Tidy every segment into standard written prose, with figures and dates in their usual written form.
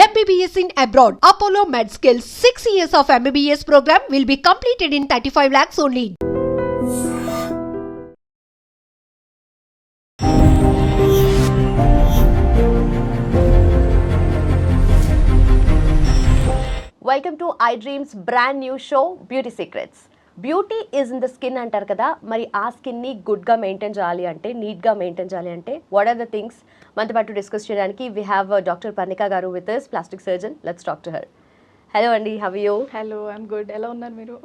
MBBS in abroad. Apollo MedSkill 6 years of MBBS program will be completed in 35 lakhs only. Welcome to iDream's brand new show Beauty Secrets. Beauty is in the skin అంటారు కదా, మరి ఆ స్కిన్ని గుడ్గా maintain చేయాలి అంటే, నీట్గా maintain చేయాలి అంటే వాట్ ఆర్ ద థింగ్స్ మనతో పాటు డిస్కస్ చేయడానికి వీ హ్యావ్ డాక్టర్ పర్ణిక గారు with us, plastic surgeon. Let's talk to her. Hello అండి, how are you? Hello, I'm good. ఎలా ఉన్నారు మీరు?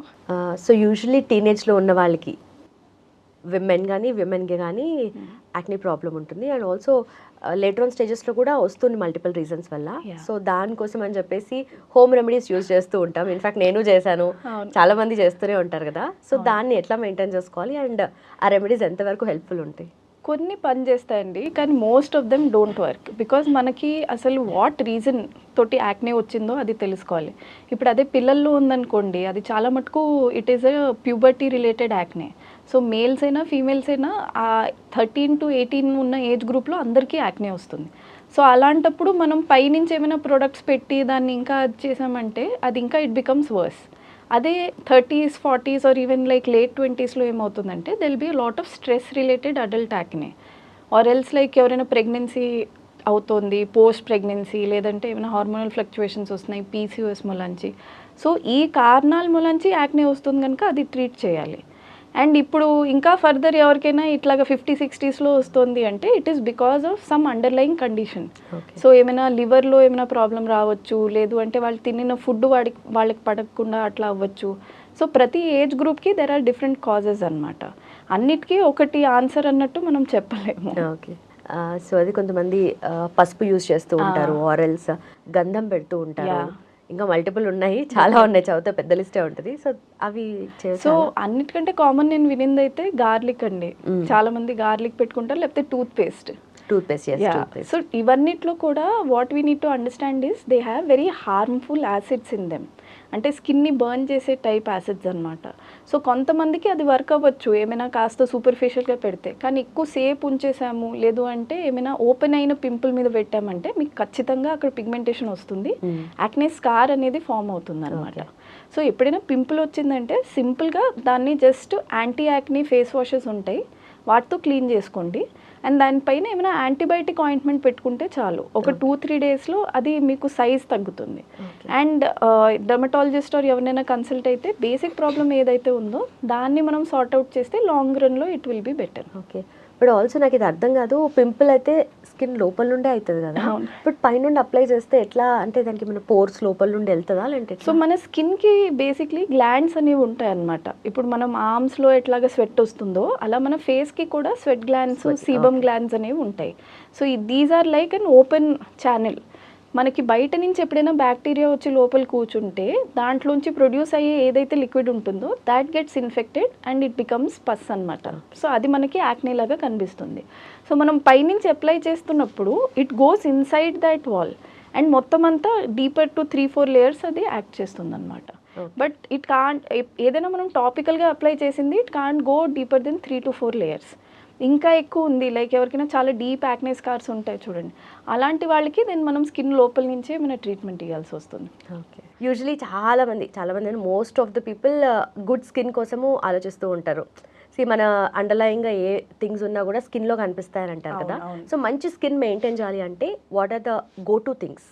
సో యూజువల్లీ టీనేజ్లో ఉన్న వాళ్ళకి విమెన్కి కానీ యాక్నీ ప్రాబ్లం ఉంటుంది, అండ్ ఆల్సో లేటర్ ఆన్ స్టేజెస్లో కూడా వస్తుంది మల్టిపుల్ రీజన్స్ వల్ల. సో దానికోసం అని చెప్పేసి హోమ్ రెమెడీస్ యూజ్ చేస్తూ ఉంటాం. ఇన్ఫాక్ట్ నేను చేశాను, చాలా మంది చేస్తూనే ఉంటారు కదా. సో దాన్ని ఎట్లా మెయింటైన్ చేసుకోవాలి అండ్ ఆ రెమెడీస్ ఎంతవరకు హెల్ప్ఫుల్ ఉంటాయి? కొన్ని పని చేస్తాయండి, కానీ most of them don't work. Because మనకి అసలు వాట్ రీజన్ తోటి యాక్నే వచ్చిందో అది తెలుసుకోవాలి. ఇప్పుడు అదే పిల్లల్లో ఉందనుకోండి, అది చాలా మటుకు it is a puberty related acne. So males అయినా ఫీమేల్స్ అయినా ఆ 13 to 18 ఉన్న ఏజ్ గ్రూప్లో అందరికీ యాక్నే వస్తుంది. సో అలాంటప్పుడు మనం పైనుంచి ఏమైనా ప్రొడక్ట్స్ పెట్టి దాన్ని ఇంకా అది చేసామంటే అది ఇంకా ఇట్ బికమ్స్ వర్స్. అదే 30s, 40s or even like late 20sలో ఏమవుతుందంటే there'll be lot of stress related adult acne, or else like ఎవరైనా ప్రెగ్నెన్సీ అవుతుంది, పోస్ట్ ప్రెగ్నెన్సీ, లేదంటే ఏమైనా హార్మోనల్ ఫ్లక్చువేషన్స్ వస్తున్నాయి, PCOS మూలంచి. సో ఈ కారణాల మూలంచి యాక్నే వస్తుంది కనుక అది ట్రీట్ చేయాలి. అండ్ ఇప్పుడు ఇంకా ఫర్దర్ ఎవరికైనా ఇట్లాగా 50-60sలో వస్తుంది అంటే it is because of some underlying condition. So ఏమైనా లివర్లో ఏమైనా ప్రాబ్లం రావచ్చు, లేదు అంటే వాళ్ళు తినిన ఫుడ్ వాళ్ళకి పడకుండా అట్లా అవ్వచ్చు. సో ప్రతి ఏజ్ గ్రూప్కి దెర్ ఆర్ డిఫరెంట్ కాజెస్ అనమాట. అన్నిటికీ ఒకటి ఆన్సర్ అన్నట్టు మనం చెప్పలేము. ఓకే. సో అది కొంతమంది పసుపు యూజ్ చేస్తూ ఉంటారు, ఆరెల్స్ గంధం పెడుతూ ఉంటారు, ఇంకా మల్టిపుల్ ఉన్నాయి, చాలా ఉన్నాయి, చదివితే పెద్ద లిస్టే ఉంటుంది. సో అవి సో అన్నిటికంటే కామన్ నేను వినింది అయితే గార్లిక్ అండి. చాలా మంది గార్లిక్ పెట్టుకుంటారు, లేకపోతే టూత్ పేస్ట్. సో ఇవన్నిట్లో కూడా what we need to understand is they have very harmful acids in them. అంటే స్కిన్ని బర్న్ చేసే టైప్ యాసిడ్స్ అనమాట. సో కొంతమందికి అది వర్క్ అవ్వచ్చు ఏమైనా కాస్త సూపర్ఫిషియల్గా పెడితే, కానీ ఎక్కువ సేపు ఉంచేసాము, లేదు అంటే ఏమైనా ఓపెన్ అయిన పింపుల్ మీద పెట్టామంటే మీకు ఖచ్చితంగా అక్కడ పిగ్మెంటేషన్ వస్తుంది, యాక్నే స్కార్ అనేది ఫామ్ అవుతుంది అనమాట. సో ఎప్పుడైనా పింపుల్ వచ్చిందంటే సింపుల్గా దాన్ని just anti acne face washes ఉంటాయి, వాటితో క్లీన్ చేసుకోండి. అండ్ దానిపైన ఏమైనా యాంటీబయాటిక్ ఆయింట్మెంట్ పెట్టుకుంటే చాలు, ఒక 2-3 డేస్లో అది మీకు సైజ్ తగ్గుతుంది. అండ్ డర్మటాలజిస్ట్ ఆర్ ఎవరినైనా కన్సల్ట్ అయితే బేసిక్ ప్రాబ్లం ఏదైతే ఉందో దాన్ని మనం సార్ట్అవుట్ చేస్తే లాంగ్ రన్లో it will be better. Okay. But also నాకు ఇది అర్థం కాదు, పింపుల్ అయితే స్కిన్ లోపల నుండే అవుతుంది కదా, బట్ పైనుండి అప్లై చేస్తే ఎట్లా, అంటే దానికి మన పోర్స్ లోపల నుండి వెళ్తుందా లేదంటే? సో మన స్కిన్కి బేసిక్లీ గ్లాండ్స్ అనేవి ఉంటాయి అన్నమాట. ఇప్పుడు మనం ఆర్మ్స్లో ఎట్లాగా స్వెట్ వస్తుందో అలా మన ఫేస్కి కూడా స్వెట్ గ్లాండ్స్, సీబమ్ గ్లాండ్స్ అనేవి ఉంటాయి. So these are like an open channel. మనకి బయట నుంచి ఎప్పుడైనా బ్యాక్టీరియా వచ్చి లోపల కూర్చుంటే దాంట్లోంచి ప్రొడ్యూస్ అయ్యే ఏదైతే లిక్విడ్ ఉంటుందో that gets infected and it becomes pus అనమాట. సో అది మనకి యాక్నీ లాగా కనిపిస్తుంది. సో మనం పైనుంచి అప్లై చేస్తున్నప్పుడు it goes inside that wall and మొత్తం అంతా డీపర్ టు 3-4 లేయర్స్ అది యాక్ట్ చేస్తుంది అనమాట. బట్ ఇట్ కాంట్, ఏదైనా మనం టాపికల్గా అప్లై చేసింది it can't go deeper than 3-4 layers. ఇంకా ఎక్కువ ఉంది, లైక్ ఎవరికైనా చాలా డీప్ యాక్నే స్కార్స్ ఉంటాయి చూడండి, అలాంటి వాళ్ళకి దెన్ మనం స్కిన్ లోపల నుంచే ఏమైనా ట్రీట్మెంట్ ఇవ్వాల్సి వస్తుంది. ఓకే. యూజువలీ చాలా మంది most of the people good skin కోసము ఆలోచిస్తూ ఉంటారు. మన అండర్లయింగ్గా ఏ థింగ్స్ ఉన్నా కూడా స్కిన్లో కనిపిస్తాయని అంటారు కదా. సో మంచి స్కిన్ మెయింటైన్ చేయాలి అంటే what are the go to things?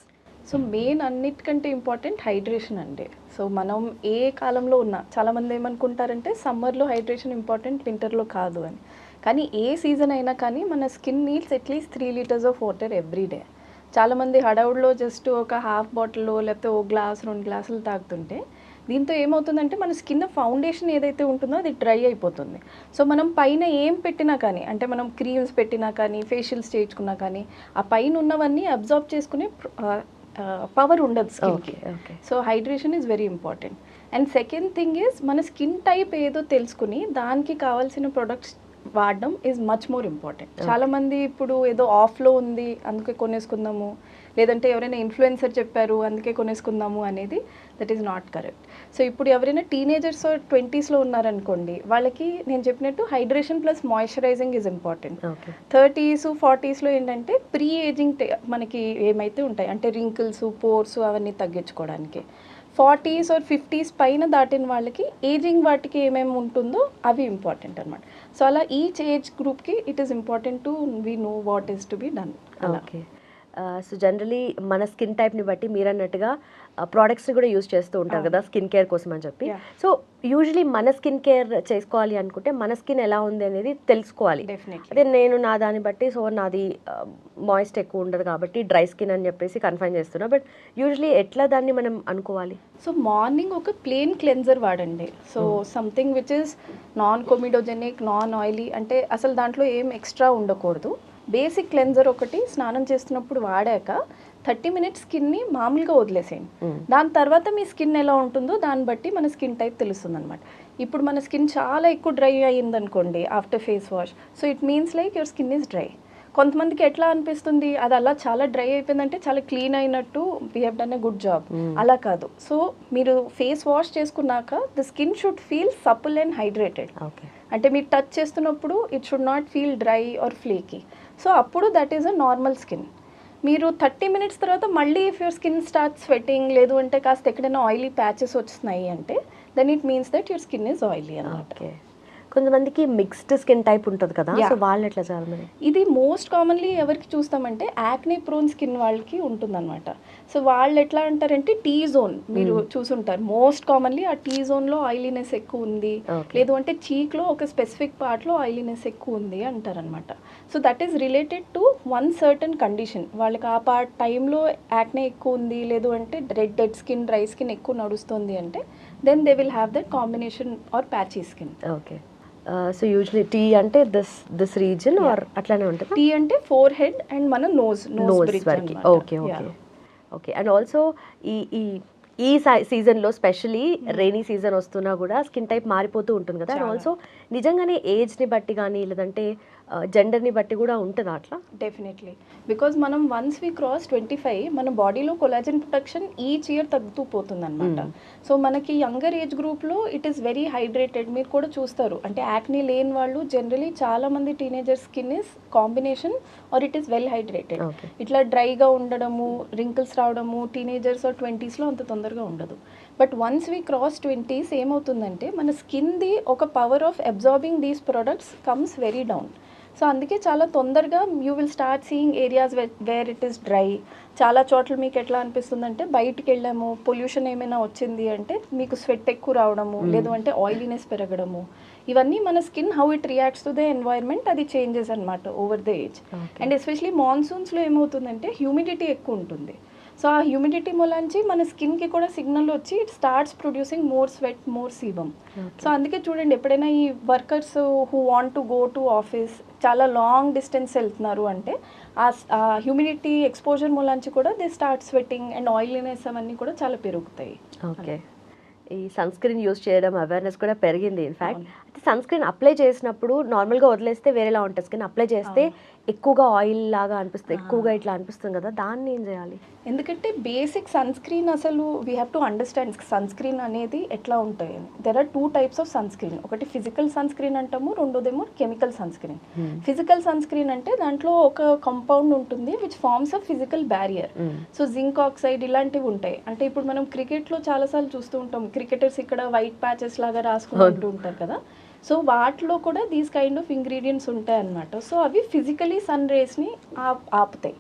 So main అన్నిటికంటే ఇంపార్టెంట్ హైడ్రేషన్ అండి. సో మనం ఏ కాలంలో ఉన్నా, చాలామంది ఏమనుకుంటారంటే సమ్మర్లో హైడ్రేషన్ ఇంపార్టెంట్, వింటర్లో కాదు అని. కానీ ఏ సీజన్ అయినా కానీ మన skin needs at least 3 liters of water every day. చాలామంది హడావుడిలో జస్ట్ ఒక హాఫ్ బాటిల్లో లేకపోతే 1 గ్లాస్ 2 గ్లాసులు తాగుతుంటే దీంతో ఏమవుతుందంటే మన స్కిన్ ఫౌండేషన్ ఏదైతే ఉంటుందో అది డ్రై అయిపోతుంది. సో మనం పైన ఏం పెట్టినా కానీ, అంటే మనం క్రీమ్స్ పెట్టినా కానీ, ఫేషియల్స్ చేయించుకున్నా కానీ ఆ పైన ఉన్నవన్నీ అబ్జార్బ్ చేసుకునే పవర్ ఉండదు స్కిన్కి. So hydration is very important. And second thing is మన స్కిన్ టైప్ ఏదో తెలుసుకుని దానికి కావాల్సిన ప్రొడక్ట్స్ వాడడం ఈజ్ మచ్ మోర్ ఇంపార్టెంట్. చాలామంది ఇప్పుడు ఏదో ఆఫ్లో ఉంది అందుకే కొనేసుకుందాము, లేదంటే ఎవరైనా ఇన్ఫ్లుయెన్సర్ చెప్పారు అందుకే కొనేసుకుందాము అనేది that is not correct. So ఇప్పుడు ఎవరైనా టీనేజర్స్ 20స్లో ఉన్నారనుకోండి, వాళ్ళకి నేను చెప్పినట్టు hydration plus moisturising is important. 30s 40స్లో ఏంటంటే ప్రీ ఏజింగ్ మనకి ఏమైతే ఉంటాయి అంటే రింకిల్స్, పోర్స్ అవన్నీ తగ్గించుకోవడానికి. 40s 50s పైన దాటిన వాళ్ళకి ఏజింగ్ వాటికి ఏమేమి ఉంటుందో అవి ఇంపార్టెంట్ అనమాట. సో అలా ఈచ్ ఏజ్ గ్రూప్కి it is important to we know what is to be done. Okay. So generally మన స్కిన్ టైప్ని బట్టి మీరు అన్నట్టుగా ప్రోడక్ట్స్ని కూడా యూజ్ చేస్తూ ఉంటారు కదా స్కిన్ కేర్ కోసం అని చెప్పి. సో యూజువలీ మన స్కిన్ కేర్ చేసుకోవాలి అనుకుంటే మన స్కిన్ ఎలా ఉంది అనేది తెలుసుకోవాలి. అదే నేను నా దాన్ని బట్టి సో నాది మాయిస్ట్ ఎక్కువ ఉండదు కాబట్టి డ్రై స్కిన్ అని చెప్పేసి కన్ఫైన్ చేస్తున్నా. బట్ యూజువలీ ఎట్లా దాన్ని మనం అనుకోవాలి? సో మార్నింగ్ ఒక ప్లెయిన్ క్లెన్జర్ వాడండి. So something which is non comedogenic, non oily, అంటే అసలు దాంట్లో ఏం ఎక్స్ట్రా ఉండకూడదు. బేసిక్ క్లెన్జర్ ఒకటి స్నానం చేస్తున్నప్పుడు వాడాక 30 minutes స్కిన్ని మామూలుగా వదిలేసేయండి. దాని తర్వాత మీ స్కిన్ ఎలా ఉంటుందో దాన్ని బట్టి మన స్కిన్ టైప్ తెలుస్తుంది అనమాట. ఇప్పుడు మన స్కిన్ చాలా ఎక్కువ డ్రై అయ్యిందనుకోండి after face wash, so it means like your skin is dry. కొంతమందికి ఎట్లా అనిపిస్తుంది, అది అలా చాలా డ్రై అయిపోయిందంటే చాలా క్లీన్ అయినట్టు, we have done a good job. అలా కాదు. సో మీరు ఫేస్ వాష్ చేసుకున్నాక the skin should feel supple and hydrated. అంటే మీరు టచ్ చేస్తున్నప్పుడు it should not feel dry or flaky. So అప్పుడు that is a normal skin. మీరు 30 minutes తర్వాత మళ్ళీ if your skin start sweating, లేదు అంటే కాస్త ఎక్కడైనా ఆయిలీ ప్యాచెస్ వస్తున్నాయి అంటే then it means that your skin is oily అన్నమాట. కొంతమందికి మిక్స్డ్ స్కిన్ టైప్ ఉంటుంది కదా, సో వాళ్ళు ఎట్లా చేయాలి మరి? ఇది మోస్ట్ కామన్లీ ఎవరికి చూస్తామంటే యాక్నే ప్రోన్ స్కిన్ వాళ్ళకి ఉంటుందన్నమాట. సో వాళ్ళు ఎట్లా అంటారంటే టీ జోన్ మీరు చూసుంటారు, మోస్ట్ కామన్లీ ఆ టీ జోన్లో ఆయిలీనెస్ ఎక్కువ ఉంది, లేదు అంటే చీక్లో ఒక స్పెసిఫిక్ పార్ట్లో ఆయిలీనెస్ ఎక్కువ ఉంది అంటారనమాట. So that is related to one certain condition. వాళ్ళకి ఆ పార్ట్ టైంలో యాక్నే ఎక్కువ ఉంది, లేదు అంటే డెడ్ స్కిన్, డ్రై స్కిన్ ఎక్కువ నడుస్తుంది అంటే then they will have that combination or patchy skin. Okay. So usually T అంటే దిస్ రీజన్ ఆర్ అట్లానే ఉంటుంది? టీ అంటే ఫోర్ హెడ్ అండ్ మన నోస్ వరకు. Okay okay okay. And also ఈ సీజన్లో స్పెషలీ రైనీ సీజన్ వస్తున్నా కూడా స్కిన్ టైప్ మారిపోతూ ఉంటుంది కదా. అండ్ ఆల్సో నిజంగానే ఏజ్ని బట్టి కానీ లేదంటే జెండర్ని బట్టి కూడా ఉంటుందా అట్లా? డెఫినెట్లీ. బికాజ్ మనం వన్స్ వీ క్రాస్ 25 మన బాడీలో కొలాజన్ ప్రొడక్షన్ ఈచ్ ఇయర్ తగ్గుతూ పోతుంది అనమాట. సో మనకి యంగర్ ఏజ్ గ్రూప్లో ఇట్ ఈస్ వెరీ హైడ్రేటెడ్. మీరు కూడా చూస్తారు అంటే యాక్నీ లేని వాళ్ళు జనరలీ చాలా మంది teenager skin is combination or it is well hydrated. ఇట్లా డ్రైగా ఉండడము, రింకిల్స్ రావడము టీనేజర్స్ ఆర్ 20స్లో అంత తొందరగా ఉండదు. But once we cross 20s ఏమవుతుందంటే మన స్కిన్ది ఒక power of absorbing these products comes very down. So అందుకే చాలా తొందరగా you will start seeing areas where it is dry. చాలా చోట్ల మీకు ఎట్లా అనిపిస్తుందంటే బయటికి వెళ్ళాము, పొల్యూషన్ ఏమైనా వచ్చింది అంటే మీకు స్వెట్ ఎక్కువ రావడము, లేదు అంటే ఆయిలీనెస్ పెరగడము, ఇవన్నీ మన skin how it reacts to the environment అది చేంజెస్ అనమాట over the age. And especially మాన్సూన్స్లో ఏమవుతుందంటే హ్యూమిడిటీ ఎక్కువ ఉంటుంది. సో ఆ హ్యూమిడిటీ మూలంచి మన స్కిన్కి కూడా సిగ్నల్ వచ్చి it starts producing more sweat, more sebum. So అందుకే చూడండి ఎప్పుడైనా ఈ workers who want to go to office చాలా లాంగ్ డిస్టెన్స్ వెళ్తున్నారు అంటే ఆ హ్యూమిడిటీ ఎక్స్పోజర్ మూలంచి కూడా they start sweating and oiliness అవన్నీ కూడా చాలా పెరుగుతాయి. ఓకే. ఈ సన్ స్క్రీన్ యూజ్ చేయడం అవేర్నెస్ కూడా పెరిగింది. ఇన్ఫ్యాక్ట్ అయితే సన్ స్క్రీన్ అప్లై చేసినప్పుడు నార్మల్గా వదిలేస్తే వేరేలా ఉంటుంది స్కిన్, అప్లై చేస్తే ఎక్కువగా ఆయిల్ లాగా అనిపిస్తుంది, ఎక్కువగా ఇట్లా అనిపిస్తుంది కదా, దాన్ని ఏం చేయాలి? ఎందుకంటే బేసిక్ సన్ స్క్రీన్ అసలు we have to understand sun screen అనేది ఎట్లా ఉంటాయి. There are 2 types of sun screen. ఒకటి ఫిజికల్ సన్ స్క్రీన్ అంటాము, రెండోదేమో chemical sun screen. Physical sun screen అంటే దాంట్లో ఒక కంపౌండ్ ఉంటుంది which forms a physical barrier. So zinc oxide ఇలాంటివి ఉంటాయి. అంటే ఇప్పుడు మనం క్రికెట్లో చాలాసార్లు చూస్తూ ఉంటాం, క్రికెటర్స్ ఇక్కడ వైట్ ప్యాచెస్ లాగా రాసుకుంటూ ఉంటారు కదా. సో వాటిలో కూడా దీస్ కైండ్ ఆఫ్ ఇంగ్రీడియంట్స్ ఉంటాయి అన్నమాట. సో అవి ఫిజికలీ సన్ రేస్ని ఆపుతాయి.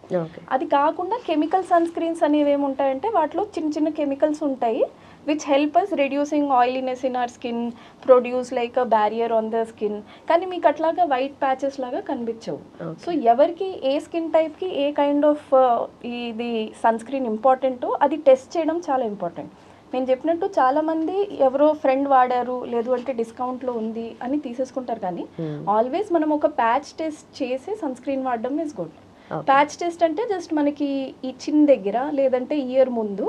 అది కాకుండా కెమికల్ సన్ స్క్రీన్స్ అనేవి ఏముంటాయంటే వాటిలో చిన్న చిన్న కెమికల్స్ ఉంటాయి which help us reducing oiliness in our skin, produce like a barrier on the skin. కానీ మీకు అట్లాగా వైట్ ప్యాచెస్ లాగా కనిపించవు. సో ఎవరికి ఏ స్కిన్ టైప్కి ఏ కైండ్ ఆఫ్ ఇది సన్ స్క్రీన్ ఇంపార్టెంటో అది టెస్ట్ చేయడం చాలా ఇంపార్టెంట్. నేను చెప్పినట్టు చాలామంది ఎవరో ఫ్రెండ్ వాడారు, లేదు అంటే డిస్కౌంట్లో ఉంది అని తీసేసుకుంటారు. కానీ ఆల్వేస్ మనం ఒక ప్యాచ్ టెస్ట్ చేసి సన్ స్క్రీన్ వాడడం ఇస్ గుడ్. ప్యాచ్ టెస్ట్ అంటే జస్ట్ మనకి ఈ చిన్ దగ్గర లేదంటే ఇయర్ ముందు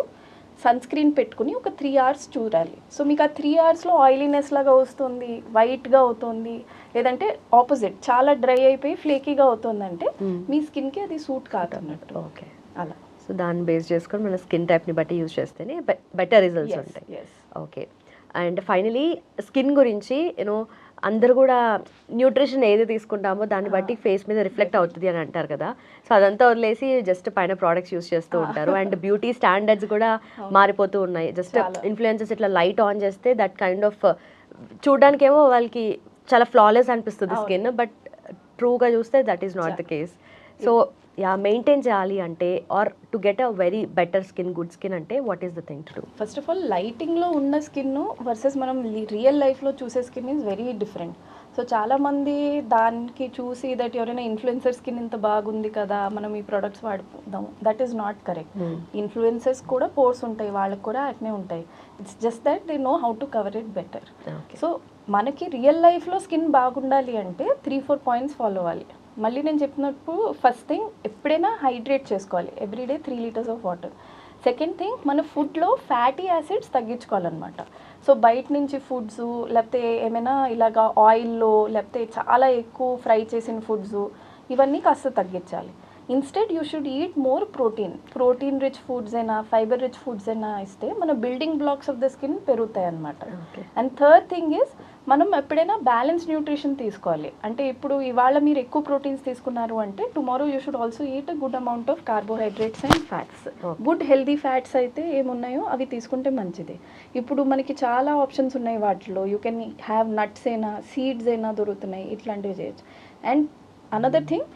సన్ స్క్రీన్ పెట్టుకుని ఒక 3 hours చూడాలి. సో మీకు ఆ 3 hoursలో ఆయిలీనెస్ లాగా వస్తుంది, వైట్గా అవుతుంది, లేదంటే ఆపోజిట్ చాలా డ్రై అయిపోయి ఫ్లేకీగా అవుతుందంటే మీ స్కిన్కి అది సూట్ కాదన్నట్టు. ఓకే. అలా. సో దాన్ని బేస్ చేసుకొని మన స్కిన్ టైప్ని బట్టి యూజ్ చేస్తేనే బెటర్ రిజల్ట్స్ ఉంటాయి. ఓకే, అండ్ ఫైనలీ స్కిన్ గురించి అందరు కూడా న్యూట్రిషన్ ఏది తీసుకుంటామో దాన్ని బట్టి ఫేస్ మీద రిఫ్లెక్ట్ అవుతుంది అని అంటారు కదా, సో అదంతా వదిలేసి జస్ట్ పైన ప్రోడక్ట్స్ యూస్ చేస్తూ ఉంటారు. అండ్ బ్యూటీ స్టాండర్డ్స్ కూడా మారిపోతూ ఉన్నాయి. జస్ట్ ఇన్ఫ్లుయెన్సెస్ ఇట్లా లైట్ ఆన్ చేస్తే దట్ కైండ్ ఆఫ్ చూడడానికేమో వాళ్ళకి చాలా ఫ్లాలెస్ అనిపిస్తుంది స్కిన్, బట్ ట్రూగా చూస్తే that is not the case. So maintain చేయాలి అంటే or to get a very better skin, good skin అంటే what is the thing to do? First of all లైటింగ్లో ఉన్న స్కిన్ వర్సెస్ మనం రియల్ లైఫ్లో చూసే skin is very different. So చాలామంది దానికి చూసి దట్ ఎవరైనా ఇన్ఫ్లుయెన్సర్ స్కిన్ ఇంత బాగుంది కదా మనం ఈ ప్రొడక్ట్స్ వాడుదాం, that is not correct. Influencers కూడా పోర్స్ ఉంటాయి, వాళ్ళకి కూడా యాక్నే ఉంటాయి. It's just that they know how to cover it better. So మనకి రియల్ లైఫ్లో స్కిన్ బాగుండాలి అంటే 3-4 పాయింట్స్ ఫాలో అవ్వాలి. మళ్ళీ నేను చెప్పినట్టు ఫస్ట్ థింగ్ ఎప్పుడైనా హైడ్రేట్ చేసుకోవాలి, every day 3 litres of water. Second thing మన ఫుడ్లో ఫ్యాటీ యాసిడ్స్ తగ్గించుకోవాలన్నమాట. సో బయట నుంచి ఫుడ్స్ లేకపోతే ఏమైనా ఇలాగా ఆయిల్లో లేకపోతే చాలా ఎక్కువ ఫ్రై చేసిన ఫుడ్స్ ఇవన్నీ కాస్త తగ్గించాలి. Instead you should eat more protein rich foods అయినా ఫైబర్ రిచ్ ఫుడ్స్ అయినా ఇస్తే మన building blocks of the skin పెరుగుతాయి అన్నమాట. అండ్ థర్డ్ థింగ్ ఈజ్ మనం ఎప్పుడైనా బ్యాలెన్స్ న్యూట్రిషన్ తీసుకోవాలి. అంటే ఇప్పుడు ఇవాళ మీరు ఎక్కువ ప్రోటీన్స్ తీసుకున్నారు అంటే tomorrow you should also eat a good amount of carbohydrates and fats. Good healthy fats అయితే ఏమున్నాయో అవి తీసుకుంటే మంచిది. ఇప్పుడు మనకి చాలా ఆప్షన్స్ ఉన్నాయి వాటిలో, యూ కెన్ హ్యావ్ నట్స్ అయినా సీడ్స్ అయినా దొరుకుతున్నాయి, ఇట్లాంటివి చేయొచ్చు. అండ్ అనదర్ థింగ్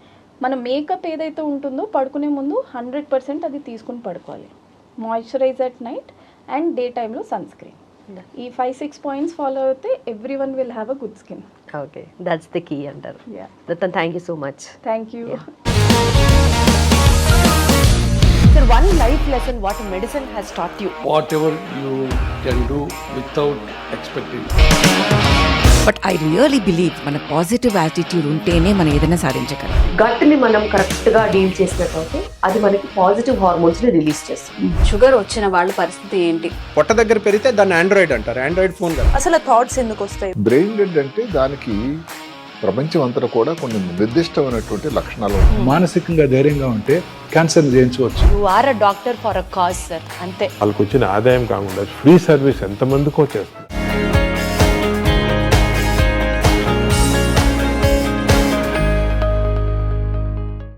మన మేకప్ ఏదైతే ఉంటుందో పడుకునే ముందు 100% అది తీసుకుని పడుకోవాలి. Moisturise at night and day టైంలో సన్ స్క్రీన్. ఈ 5-6 పాయింట్స్ ఫాలో అయితే every one will have a good skin. Okay, that's the key అంటారు. Ratan, thank you so much. Thank you. Sir, one life lesson what medicine has taught you? Whatever you can do without expecting. But I really believe మన positive attitude ఉంటేనే మనం ఏదైనా సాధించగలం. గట్ని మనం కరెక్ట్గా deal చేసినట్లయితే అది మనకి పాజిటివ్ హార్మోన్స్ని రిలీజ్ చేస్తుంది. షుగర్ వచ్చిన వాళ్ళ పరిస్థితి ఏంటి? పొట్ట దగ్గర పెరిగితే దాన్ని ఆండ్రాయిడ్ అంటారు, ఆండ్రాయిడ్ ఫోన్ కదా. అసలు థాట్స్ ఎందుకు వస్తాయి? బ్రెయిన్ డెడ్ అంటే దానికి ప్రపంచం అంతా కూడా కొన్ని నిర్దిష్టమైనటువంటి లక్షణాలు ఉన్నాయి. మానసికంగా ధైర్యంగా ఉంటే క్యాన్సర్ జయించవచ్చు. You are a doctor for a cause sir, అంతే. వాళ్ళకి వచ్చిన ఆదాయం కాకుండా ఫ్రీ సర్వీస్ ఎంతమందికో చేస్తారు.